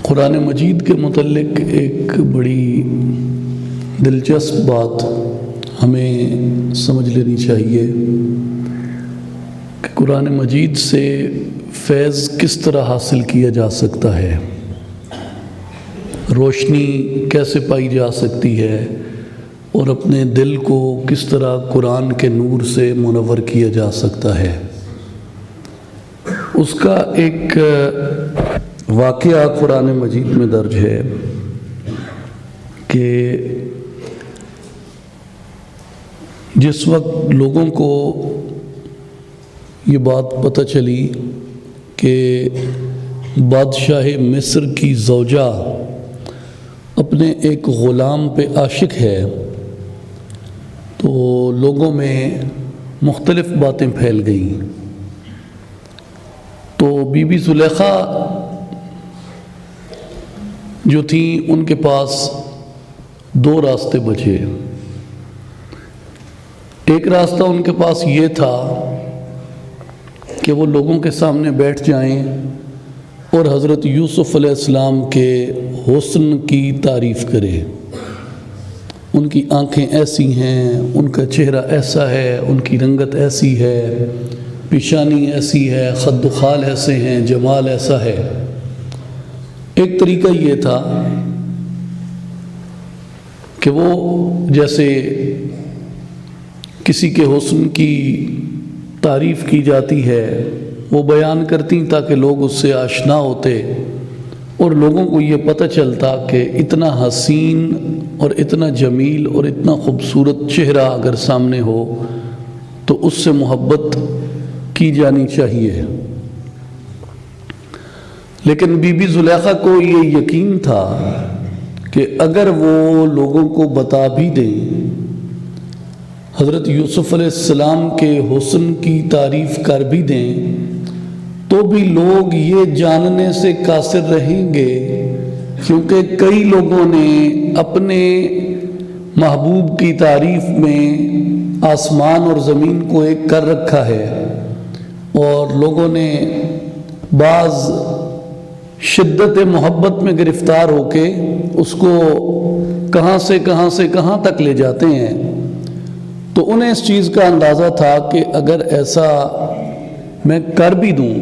قرآن مجید کے متعلق ایک بڑی دلچسپ بات ہمیں سمجھ لینی چاہیے کہ قرآن مجید سے فیض کس طرح حاصل کیا جا سکتا ہے، روشنی کیسے پائی جا سکتی ہے، اور اپنے دل کو کس طرح قرآن کے نور سے منور کیا جا سکتا ہے۔ اس کا ایک واقعہ قرآن مجید میں درج ہے کہ جس وقت لوگوں کو یہ بات پتہ چلی کہ بادشاہ مصر کی زوجہ اپنے ایک غلام پہ عاشق ہے، تو لوگوں میں مختلف باتیں پھیل گئیں۔ تو بی بی زلیخا جو تھیں ان کے پاس دو راستے بچے۔ ایک راستہ ان کے پاس یہ تھا کہ وہ لوگوں کے سامنے بیٹھ جائیں اور حضرت یوسف علیہ السلام کے حسن کی تعریف کرے، ان کی آنکھیں ایسی ہیں، ان کا چہرہ ایسا ہے، ان کی رنگت ایسی ہے، پیشانی ایسی ہے، خد و خال ایسے ہیں، جمال ایسا ہے۔ ایک طریقہ یہ تھا کہ وہ جیسے کسی کے حسن کی تعریف کی جاتی ہے وہ بیان کرتی تاکہ لوگ اس سے آشنا ہوتے اور لوگوں کو یہ پتہ چلتا کہ اتنا حسین اور اتنا جمیل اور اتنا خوبصورت چہرہ اگر سامنے ہو تو اس سے محبت کی جانی چاہیے۔ لیکن بی بی زلیخا کو یہ یقین تھا کہ اگر وہ لوگوں کو بتا بھی دیں، حضرت یوسف علیہ السلام کے حسن کی تعریف کر بھی دیں، تو بھی لوگ یہ جاننے سے قاصر رہیں گے، کیونکہ کئی لوگوں نے اپنے محبوب کی تعریف میں آسمان اور زمین کو ایک کر رکھا ہے، اور لوگوں نے بعض شدت محبت میں گرفتار ہو کے اس کو کہاں سے کہاں تک لے جاتے ہیں۔ تو انہیں اس چیز کا اندازہ تھا کہ اگر ایسا میں کر بھی دوں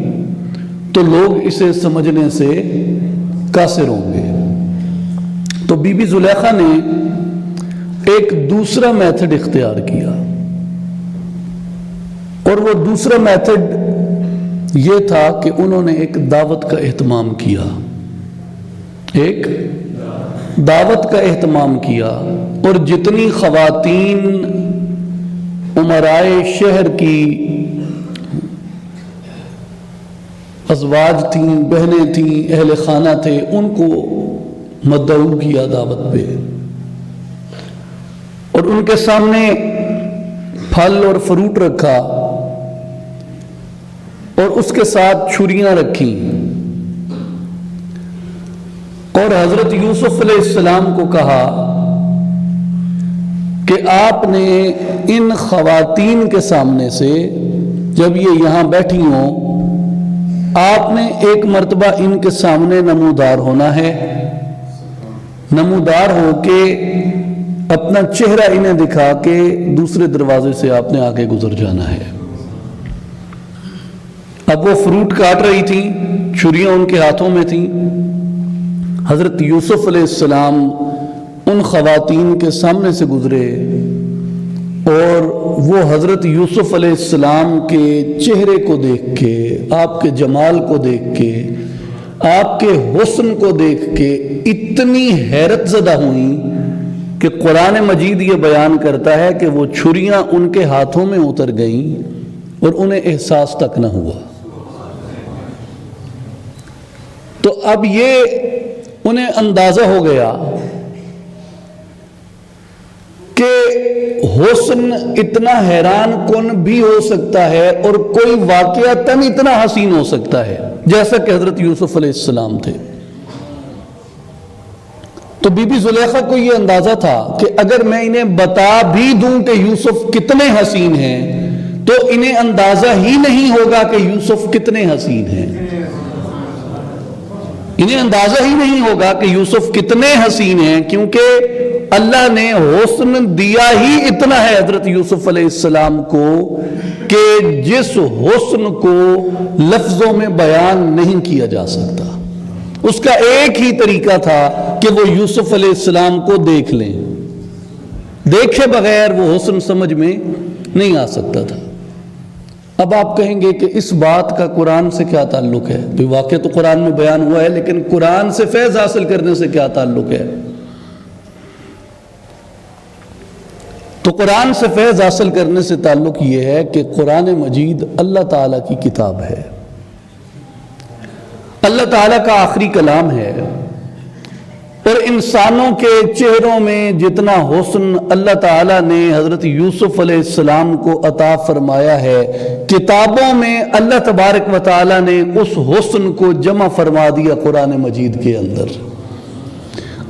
تو لوگ اسے سمجھنے سے قاصر ہوں گے۔ تو بی بی زلیخا نے ایک دوسرا میتھڈ اختیار کیا، اور وہ دوسرا میتھڈ یہ تھا کہ انہوں نے ایک دعوت کا اہتمام کیا، ایک دعوت کا اہتمام کیا، اور جتنی خواتین امرائے شہر کی ازواج تھیں، بہنیں تھیں، اہل خانہ تھے، ان کو مدعو کیا دعوت پہ، اور ان کے سامنے پھل اور فروٹ رکھا، اور اس کے ساتھ چھریاں رکھیں، اور حضرت یوسف علیہ السلام کو کہا کہ آپ نے ان خواتین کے سامنے سے جب یہ یہاں بیٹھی ہوں، آپ نے ایک مرتبہ ان کے سامنے نمودار ہونا ہے، نمودار ہو کے اپنا چہرہ انہیں دکھا کے دوسرے دروازے سے آپ نے آگے گزر جانا ہے۔ اب وہ فروٹ کاٹ رہی تھیں، چھریاں ان کے ہاتھوں میں تھیں۔ حضرت یوسف علیہ السلام ان خواتین کے سامنے سے گزرے، اور وہ حضرت یوسف علیہ السلام کے چہرے کو دیکھ کے، آپ کے جمال کو دیکھ کے، آپ کے حسن کو دیکھ کے اتنی حیرت زدہ ہوئیں کہ قرآن مجید یہ بیان کرتا ہے کہ وہ چھریاں ان کے ہاتھوں میں اتر گئیں اور انہیں احساس تک نہ ہوا۔ تو اب یہ انہیں اندازہ ہو گیا کہ حسن اتنا حیران کن بھی ہو سکتا ہے، اور کوئی واقعتاً اتنا حسین ہو سکتا ہے جیسا کہ حضرت یوسف علیہ السلام تھے۔ تو بی بی زلیخا کو یہ اندازہ تھا کہ اگر میں انہیں بتا بھی دوں کہ یوسف کتنے حسین ہیں تو انہیں اندازہ ہی نہیں ہوگا کہ یوسف کتنے حسین ہیں۔ انہیں اندازہ ہی نہیں ہوگا کہ یوسف کتنے حسین ہیں، کیونکہ اللہ نے حسن دیا ہی اتنا ہے حضرت یوسف علیہ السلام کو کہ جس حسن کو لفظوں میں بیان نہیں کیا جا سکتا۔ اس کا ایک ہی طریقہ تھا کہ وہ یوسف علیہ السلام کو دیکھ لیں، دیکھے بغیر وہ حسن سمجھ میں نہیں آ سکتا تھا۔ اب آپ کہیں گے کہ اس بات کا قرآن سے کیا تعلق ہے؟ تو واقع تو قرآن میں بیان ہوا ہے، لیکن قرآن سے فیض حاصل کرنے سے کیا تعلق ہے؟ تو قرآن سے فیض حاصل کرنے سے تعلق یہ ہے کہ قرآن مجید اللہ تعالیٰ کی کتاب ہے، اللہ تعالیٰ کا آخری کلام ہے، اور انسانوں کے چہروں میں جتنا حسن اللہ تعالیٰ نے حضرت یوسف علیہ السلام کو عطا فرمایا ہے، کتابوں میں اللہ تبارک و تعالیٰ نے اس حسن کو جمع فرما دیا قرآن مجید کے اندر۔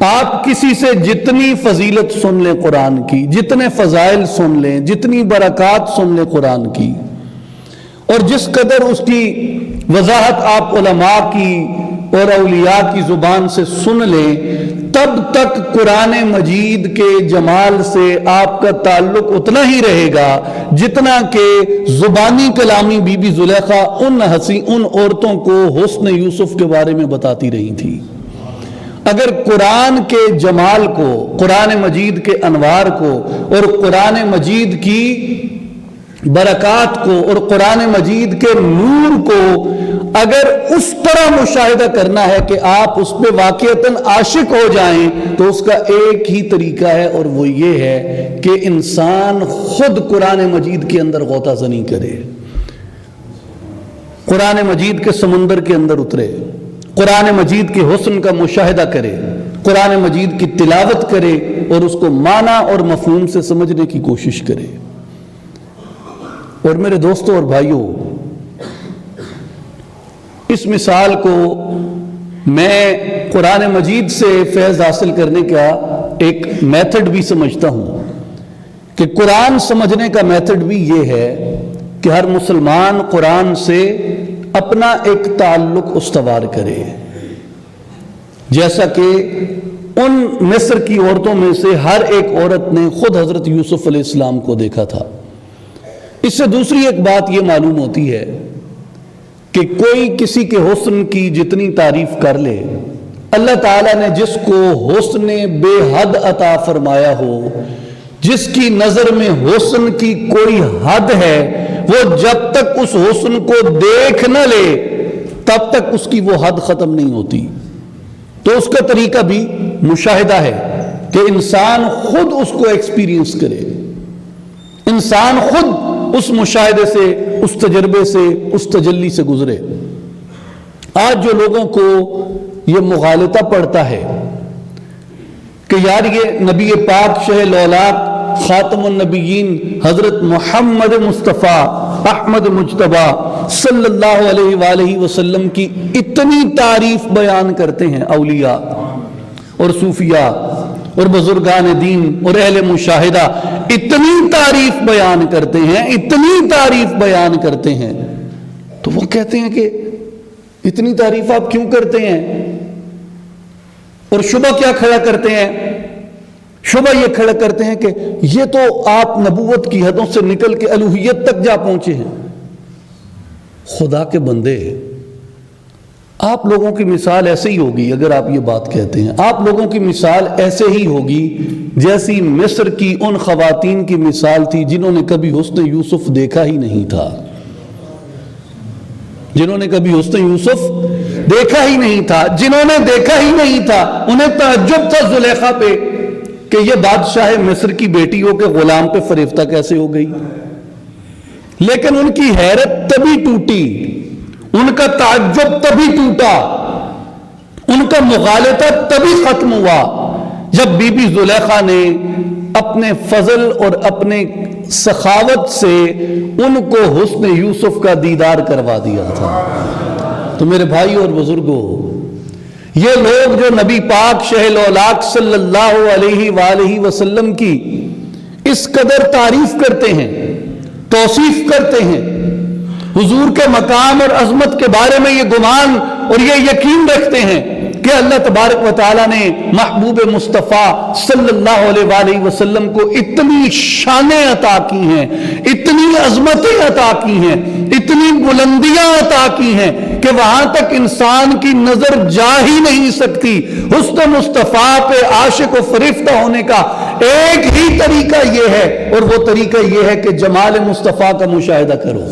آپ کسی سے جتنی فضیلت سن لیں قرآن کی، جتنے فضائل سن لیں، جتنی برکات سن لیں قرآن کی، اور جس قدر اس کی وضاحت آپ علماء کی اور اولیاء کی زبان سے سن لیں، تب تک قرآن مجید کے جمال سے آپ کا تعلق اتنا ہی رہے گا جتنا کہ زبانی کلامی بی بی زلیخا ان عورتوں کو حسن یوسف کے بارے میں بتاتی رہی تھی۔ اگر قرآن کے جمال کو، قرآن مجید کے انوار کو، اور قرآن مجید کی برکات کو، اور قرآن مجید کے نور کو اگر اس طرح مشاہدہ کرنا ہے کہ آپ اس پہ واقعتاً عاشق ہو جائیں، تو اس کا ایک ہی طریقہ ہے، اور وہ یہ ہے کہ انسان خود قرآن مجید کے اندر غوطہ زنی کرے، قرآن مجید کے سمندر کے اندر اترے، قرآن مجید کے حسن کا مشاہدہ کرے، قرآن مجید کی تلاوت کرے، اور اس کو معنی اور مفہوم سے سمجھنے کی کوشش کرے۔ اور میرے دوستوں اور بھائیوں، اس مثال کو میں قرآن مجید سے فیض حاصل کرنے کا ایک میتھڈ بھی سمجھتا ہوں کہ قرآن سمجھنے کا میتھڈ بھی یہ ہے کہ ہر مسلمان قرآن سے اپنا ایک تعلق استوار کرے، جیسا کہ ان مصر کی عورتوں میں سے ہر ایک عورت نے خود حضرت یوسف علیہ السلام کو دیکھا تھا۔ اس سے دوسری ایک بات یہ معلوم ہوتی ہے کہ کوئی کسی کے حسن کی جتنی تعریف کر لے، اللہ تعالیٰ نے جس کو حسن بے حد عطا فرمایا ہو، جس کی نظر میں حسن کی کوئی حد ہے، وہ جب تک اس حسن کو دیکھ نہ لے تب تک اس کی وہ حد ختم نہیں ہوتی۔ تو اس کا طریقہ بھی مشاہدہ ہے کہ انسان خود اس کو ایکسپیرینس کرے، انسان خود اس مشاہدے سے، اس تجربے سے، اس تجلی سے گزرے۔ آج جو لوگوں کو یہ مغالطہ پڑتا ہے کہ یار یہ نبی پاک شہ الاولاق خاتم النبیین حضرت محمد مصطفیٰ احمد مجتبی صلی اللہ علیہ وآلہ وسلم کی اتنی تعریف بیان کرتے ہیں اولیاء اور صوفیاء اور بزرگان دین اور اہل مشاہدہ، اتنی تعریف بیان کرتے ہیں، اتنی تعریف بیان کرتے ہیں، تو وہ کہتے ہیں کہ اتنی تعریف آپ کیوں کرتے ہیں؟ اور شبہ کیا کھڑا کرتے ہیں؟ شبہ یہ کھڑا کرتے ہیں کہ یہ تو آپ نبوت کی حدوں سے نکل کے الوہیت تک جا پہنچے ہیں۔ خدا کے بندے، آپ لوگوں کی مثال ایسے ہی ہوگی اگر آپ یہ بات کہتے ہیں، آپ لوگوں کی مثال ایسے ہی ہوگی جیسی مصر کی ان خواتین کی مثال تھی جنہوں نے کبھی حسن یوسف دیکھا ہی نہیں تھا، جنہوں نے کبھی حسن یوسف دیکھا ہی نہیں تھا، جنہوں نے دیکھا ہی نہیں تھا، انہیں تعجب تھا زلیخا پہ کہ یہ بادشاہ مصر کی بیٹی ہو کے غلام پہ فریفتہ کیسے ہو گئی، لیکن ان کی حیرت تبھی ٹوٹی، ان کا تعجب تبھی ٹوٹا، ان کا مغالطہ تبھی ختم ہوا جب بی بی زلیخا نے اپنے فضل اور اپنے سخاوت سے ان کو حسن یوسف کا دیدار کروا دیا تھا۔ تو میرے بھائی اور بزرگوں، یہ لوگ جو نبی پاک شہ الاولاق صلی اللہ علیہ وآلہ وسلم کی اس قدر تعریف کرتے ہیں، توصیف کرتے ہیں، حضور کے مقام اور عظمت کے بارے میں یہ گمان اور یہ یقین رکھتے ہیں کہ اللہ تبارک و تعالیٰ نے محبوب مصطفیٰ صلی اللہ علیہ وآلہ وسلم کو اتنی شانیں عطا کی ہیں، اتنی عظمتیں عطا کی ہیں، اتنی بلندیاں عطا کی ہیں کہ وہاں تک انسان کی نظر جا ہی نہیں سکتی۔ حسن مصطفیٰ پہ عاشق و فریفتہ ہونے کا ایک ہی طریقہ یہ ہے، اور وہ طریقہ یہ ہے کہ جمال مصطفیٰ کا مشاہدہ کرو،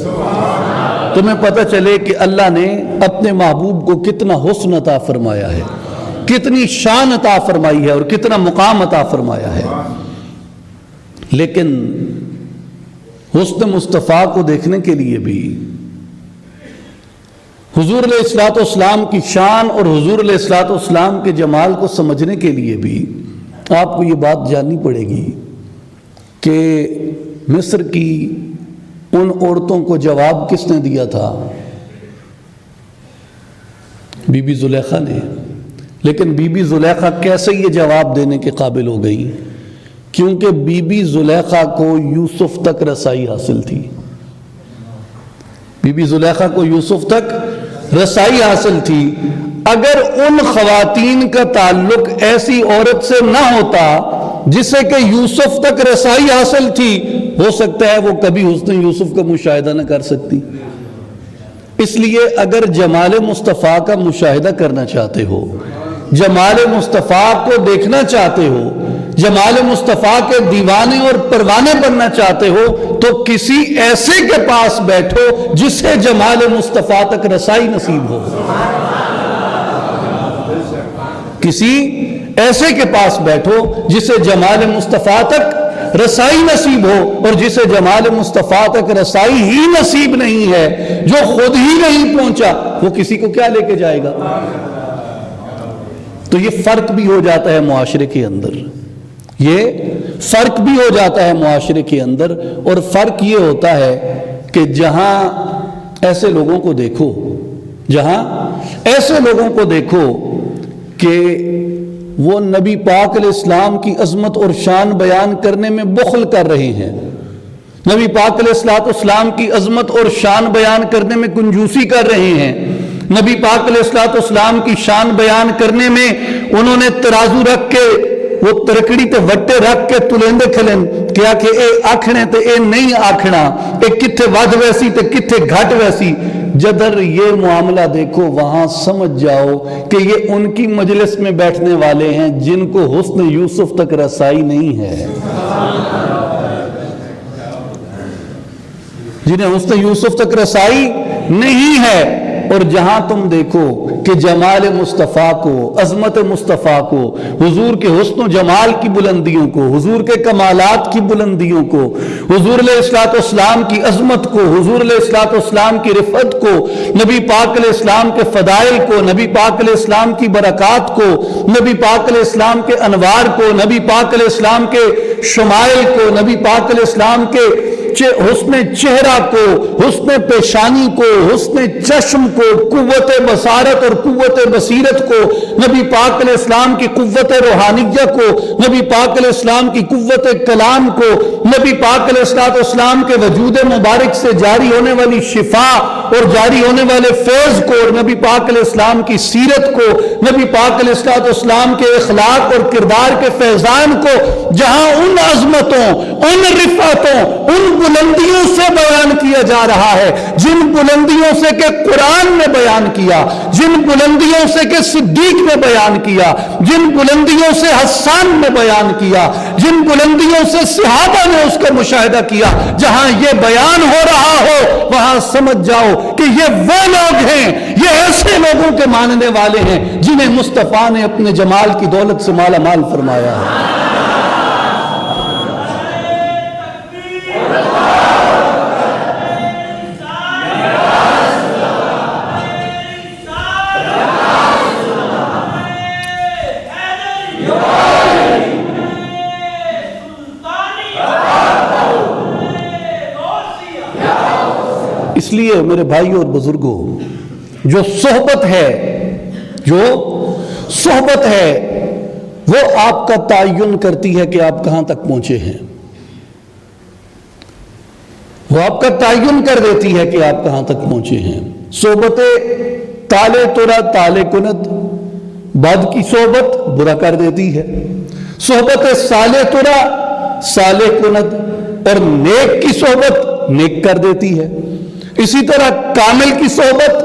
تمہیں پتہ چلے کہ اللہ نے اپنے محبوب کو کتنا حسن عطا فرمایا ہے، کتنی شان عطا فرمائی ہے اور کتنا مقام عطا فرمایا ہے۔ لیکن حسن مصطفیٰ کو دیکھنے کے لیے بھی، حضور علیہ الصلوۃ والسلام کی شان اور حضور علیہ الصلوۃ والسلام کے جمال کو سمجھنے کے لیے بھی آپ کو یہ بات جاننی پڑے گی کہ مصر کی ان عورتوں کو جواب کس نے دیا تھا؟ بی بی زلیخا نے۔ لیکن بی بی زلیخا کیسے یہ جواب دینے کے قابل ہو گئی؟ کیونکہ بی بی زلیخا کو یوسف تک رسائی حاصل تھی۔ بی بی زلیخا کو یوسف تک رسائی حاصل تھی۔ اگر ان خواتین کا تعلق ایسی عورت سے نہ ہوتا جسے کہ یوسف تک رسائی حاصل تھی، ہو سکتا ہے وہ کبھی حسن یوسف کا مشاہدہ نہ کر سکتی۔ اس لیے اگر جمال مصطفیٰ کا مشاہدہ کرنا چاہتے ہو، جمال مصطفیٰ کو دیکھنا چاہتے ہو، جمال مصطفیٰ کے دیوانے اور پروانے بننا چاہتے ہو، تو کسی ایسے کے پاس بیٹھو جسے جمال مصطفیٰ تک رسائی نصیب ہو۔ کسی ایسے کے پاس بیٹھو جسے جمال مصطفیٰ تک رسائی نصیب ہو، اور جسے جمال مصطفیٰ تک رسائی ہی نصیب نہیں ہے، جو خود ہی نہیں پہنچا، وہ کسی کو کیا لے کے جائے گا؟ تو یہ فرق بھی ہو جاتا ہے معاشرے کے اندر، یہ فرق بھی ہو جاتا ہے معاشرے کے اندر۔ اور فرق یہ ہوتا ہے کہ جہاں ایسے لوگوں کو دیکھو، جہاں ایسے لوگوں کو دیکھو کہ وہ نبی پاک علیہ السلام کی عظمت اور شان بیان کرنے میں بخل کر رہے ہیں، نبی پاک علیہ السلام کی عظمت اور شان بیان کرنے میں کنجوسی کر رہے ہیں، نبی پاک علیہ السلام کی شان بیان کرنے میں انہوں نے ترازو رکھ کے، وہ ترکڑی تے وٹے رکھ کے تلیندے کھلن کیا کہ اے آکھنے تے اے نہیں آکھنا، اے کتھے ود ویسی تے کتھے گھٹ ویسی۔ جدر یہ معاملہ دیکھو وہاں سمجھ جاؤ کہ یہ ان کی مجلس میں بیٹھنے والے ہیں جن کو حسن یوسف تک رسائی نہیں ہے، جنہیں حسن یوسف تک رسائی نہیں ہے۔ اور جہاں تم دیکھو کہ جمال مصطفیٰ کو، عظمت مصطفیٰ کو، حضور کے حسن و جمال کی بلندیوں کو، حضور کے کمالات کی بلندیوں کو، حضور علیہ السلام کی عظمت کو، حضور علیہ السلام کی رفعت کو، نبی پاک علیہ السلام کے فضائل کو، نبی پاک علیہ السلام کی برکات کو، نبی پاک علیہ السلام کے انوار کو، نبی پاک علیہ السلام کے شمائل کو، نبی پاک علیہ السلام کے حسن چہرہ کو، حسن پیشانی کو، حسن چشم کو، قوت بصارت اور قوت بصیرت کو، نبی پاک علیہ السلام کی قوت روحانیہ کو، نبی پاک علیہ السلام کی قوت کلام کو، نبی پاک علیہ السلام کے وجود مبارک سے جاری ہونے والی شفا اور جاری ہونے والے فیض کو، اور نبی پاک علیہ السلام کی سیرت کو، نبی پاک علیہ السلام کے اخلاق اور کردار کے فیضان کو، جہاں ان عظمتوں، ان رفعتوں، ان بلندیوں سے بیان کیا جا رہا ہے، جن بلندیوں سے کہ قرآن نے بیان کیا، جن بلندیوں سے کہ صدیق نے بیان کیا، جن بلندیوں سے حسان نے بیان کیا، جن بلندیوں سے صحابہ نے اس کا مشاہدہ کیا، جہاں یہ بیان ہو رہا ہو وہاں سمجھ جاؤ کہ یہ وہ لوگ ہیں، یہ ایسے لوگوں کے ماننے والے ہیں جنہیں مصطفیٰ نے اپنے جمال کی دولت سے مالا مال فرمایا ہے۔ اس لیے میرے بھائیوں اور بزرگوں، جو صحبت ہے وہ آپ کا تعین کرتی ہے کہ آپ کہاں تک پہنچے ہیں، وہ آپ کا تعین کر دیتی ہے کہ آپ کہاں تک پہنچے ہیں۔ صحبت تالے تورا تالے کنت بد کی صحبت برا کر دیتی ہے، صحبت صالح ترا صالح کند، اور نیک کی صحبت نیک کر دیتی ہے۔ اسی طرح کامل کی صحبت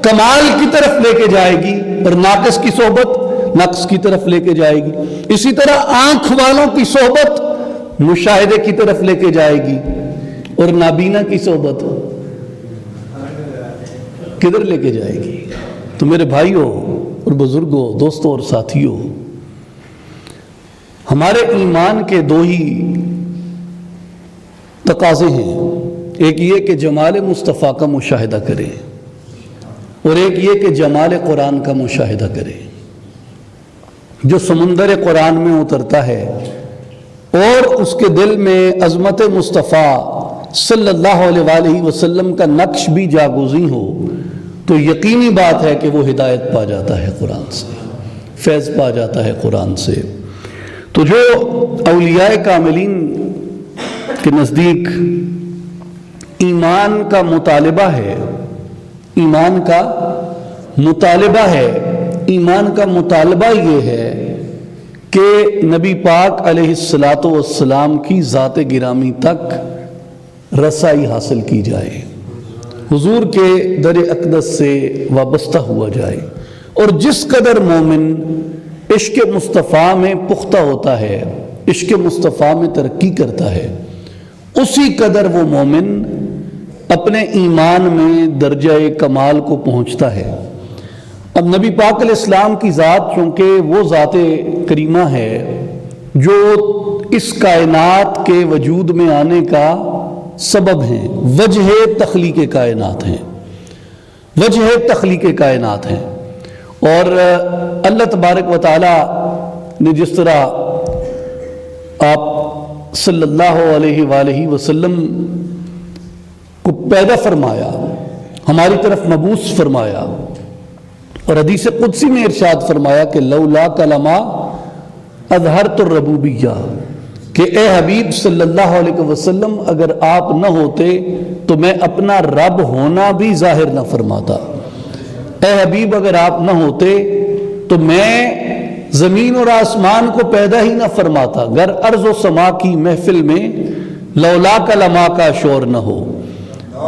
کمال کی طرف لے کے جائے گی، اور ناقص کی صحبت نقص کی طرف لے کے جائے گی۔ اسی طرح آنکھ والوں کی صحبت مشاہدے کی طرف لے کے جائے گی، اور نابینا کی صحبت کدھر لے کے جائے گی؟ تو میرے بھائیوں اور بزرگوں، دوستوں اور ساتھیوں، ہمارے ایمان کے دو ہی تقاضے ہیں، ایک یہ کہ جمال مصطفیٰ کا مشاہدہ کریں، اور ایک یہ کہ جمال قرآن کا مشاہدہ کریں۔ جو سمندر قرآن میں اترتا ہے اور اس کے دل میں عظمت مصطفیٰ صلی اللہ علیہ وآلہ وسلم کا نقش بھی جاگزیں ہو، تو یقینی بات ہے کہ وہ ہدایت پا جاتا ہے قرآن سے، فیض پا جاتا ہے قرآن سے۔ تو جو اولیاء کاملین کے نزدیک ایمان کا مطالبہ ہے، ایمان کا مطالبہ ہے، ایمان کا مطالبہ یہ ہے کہ نبی پاک علیہ الصلاۃ والسلام کی ذات گرامی تک رسائی حاصل کی جائے، حضور کے در اقدس سے وابستہ ہوا جائے، اور جس قدر مومن عشق مصطفیٰ میں پختہ ہوتا ہے، عشق مصطفیٰ میں ترقی کرتا ہے، اسی قدر وہ مومن اپنے ایمان میں درجہ کمال کو پہنچتا ہے۔ اب نبی پاک علیہ السلام کی ذات چونکہ وہ ذات کریمہ ہے جو اس کائنات کے وجود میں آنے کا سبب ہیں، وجہ تخلیق کائنات ہیں، وجہ تخلیق کائنات ہیں، اور اللہ تبارک و تعالی نے جس طرح آپ صلی اللہ علیہ وآلہ وسلم کو پیدا فرمایا، ہماری طرف مبعوث فرمایا، اور حدیث قدسی میں ارشاد فرمایا کہ لولا کلمہ اظہرت الربوبیہ، کہ اے حبیب صلی اللہ علیہ وسلم اگر آپ نہ ہوتے تو میں اپنا رب ہونا بھی ظاہر نہ فرماتا، اے حبیب اگر آپ نہ ہوتے تو میں زمین اور آسمان کو پیدا ہی نہ فرماتا، گر ارض و سما کی محفل میں لولا کلمہ کا شور نہ ہو،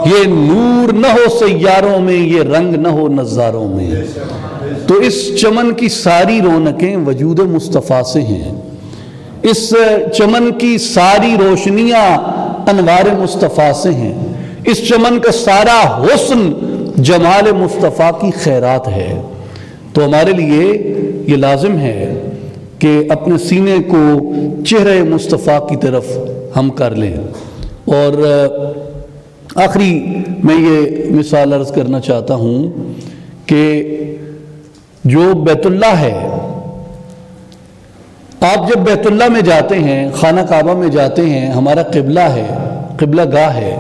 یہ نور نہ ہو سیاروں میں، یہ رنگ نہ ہو نظاروں میں۔ تو اس چمن کی ساری رونقیں وجود مصطفیٰ سے ہیں، اس چمن کی ساری روشنیاں انوار مصطفیٰ سے ہیں، اس چمن کا سارا حسن جمال مصطفیٰ کی خیرات ہے۔ تو ہمارے لیے یہ لازم ہے کہ اپنے سینے کو چہرے مصطفیٰ کی طرف ہم کر لیں۔ اور آخری میں یہ مثال عرض کرنا چاہتا ہوں کہ جو بیت اللہ ہے، آپ جب بیت اللہ میں جاتے ہیں، خانہ کعبہ میں جاتے ہیں، ہمارا قبلہ ہے، قبلہ گاہ ہے،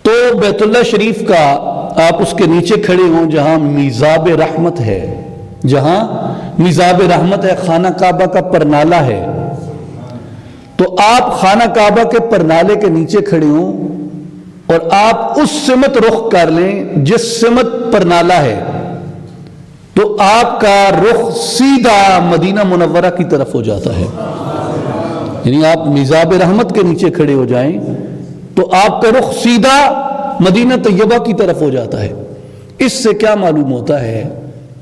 تو بیت اللہ شریف کا آپ اس کے نیچے کھڑے ہوں جہاں میزاب رحمت ہے، جہاں میزاب رحمت ہے، خانہ کعبہ کا پرنالہ ہے، تو آپ خانہ کعبہ کے پرنالے کے نیچے کھڑے ہوں اور آپ اس سمت رخ کر لیں جس سمت پرنالہ ہے، تو آپ کا رخ سیدھا مدینہ منورہ کی طرف ہو جاتا ہے۔ یعنی آپ میزاب رحمت کے نیچے کھڑے ہو جائیں تو آپ کا رخ سیدھا مدینہ طیبہ کی طرف ہو جاتا ہے۔ اس سے کیا معلوم ہوتا ہے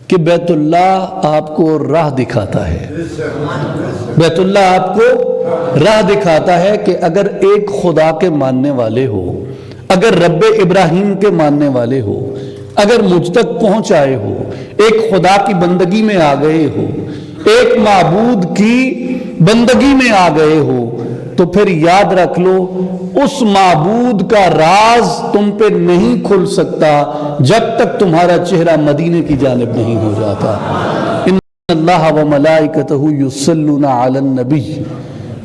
کہ بیت اللہ آپ کو راہ دکھاتا ہے، بیت اللہ آپ کو راہ دکھاتا ہے کہ اگر ایک خدا کے ماننے والے ہو، اگر رب ابراہیم کے ماننے والے ہو، اگر مجھ تک پہنچ آئے ہو، ایک خدا کی بندگی میں آ گئے ہو، ایک معبود کی بندگی میں آ گئے ہو، تو پھر یاد رکھ لو اس معبود کا راز تم پہ نہیں کھل سکتا جب تک تمہارا چہرہ مدینے کی جانب نہیں ہو جاتا۔ ان اللہ و ملائکتہ یصلون علی النبی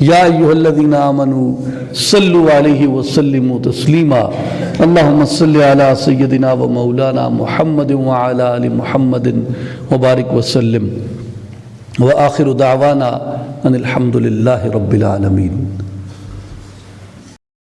یا ایھا الذین آمنوا صلوا علیہ وسلموا تسلیما اللہم صل علی سیدنا و مولانا محمد وعلی آل محمد وبارک وسلم وآخر دعوانا ان الحمد للہ رب العالمین۔